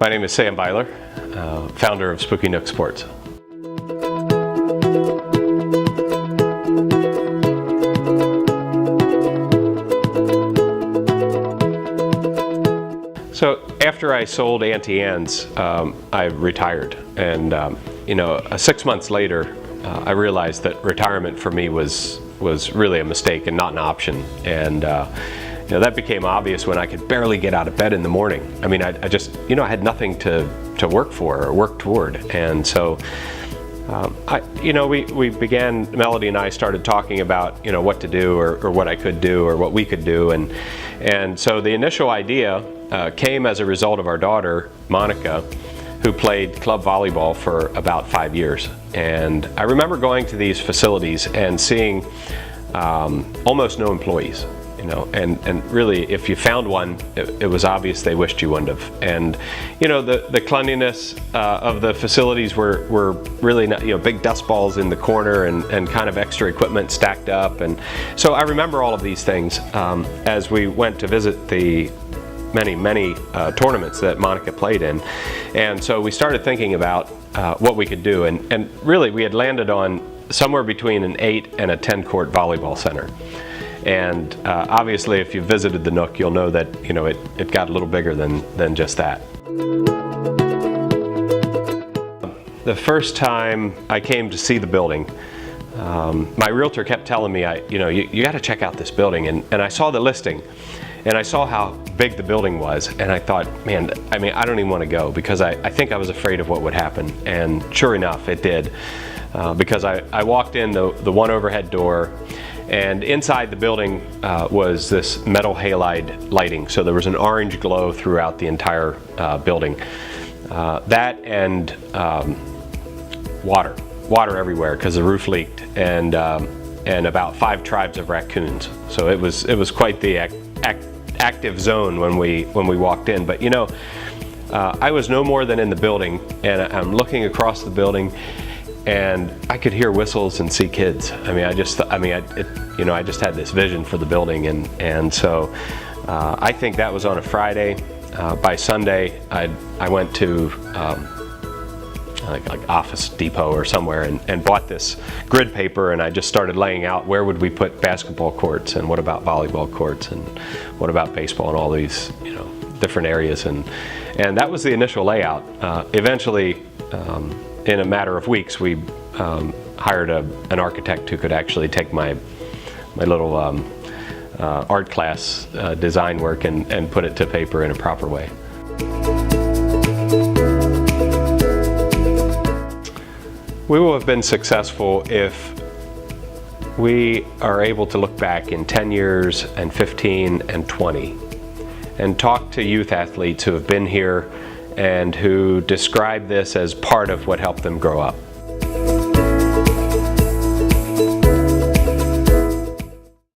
My name is Sam Beiler, founder of Spooky Nook Sports. So after I sold Auntie Anne's, I retired, and 6 months later, I realized that retirement for me was really a mistake and not an option. And that became obvious when I could barely get out of bed in the morning. I mean, I just I had nothing to work for or work toward, and so we began. Melody and I started talking about what to do or what I could do or what we could do, and so the initial idea came as a result of our daughter Monica, who played club volleyball for about 5 years. And I remember going to these facilities and seeing almost no employees, and really if you found one, it was obvious they wished you wouldn't have. And the cleanliness of the facilities were really not, big dust balls in the corner and kind of extra equipment stacked up. And so I remember all of these things as we went to visit the many tournaments that Monica played in. And so we started thinking about what we could do, and really we had landed on somewhere between an 8 and a 10 court volleyball center. And obviously if you visited the Nook, you'll know that it got a little bigger than just that. The first time I came to see the building, my realtor kept telling me, you got to check out this building, and I saw the listing. And I saw how big the building was, and I thought, man, I don't even want to go, because I think I was afraid of what would happen. And sure enough, it did. Because I walked in the one overhead door, and inside the building was this metal halide lighting. So there was an orange glow throughout the entire building. That and water everywhere, because the roof leaked, and about 5 tribes of raccoons. So it was quite the active zone when we walked in. But I was no more than in the building, and I'm looking across the building, and I could hear whistles and see kids. I just had this vision for the building, and so I think that was on a Friday. By Sunday, I went to like Office Depot or somewhere and bought this grid paper, and I just started laying out where would we put basketball courts, and what about volleyball courts, and what about baseball, and all these different areas, and that was the initial layout. Eventually, in a matter of weeks, we hired an architect who could actually take my little art class design work and put it to paper in a proper way. We will have been successful if we are able to look back in 10 years and 15 and 20 and talk to youth athletes who have been here and who describe this as part of what helped them grow up.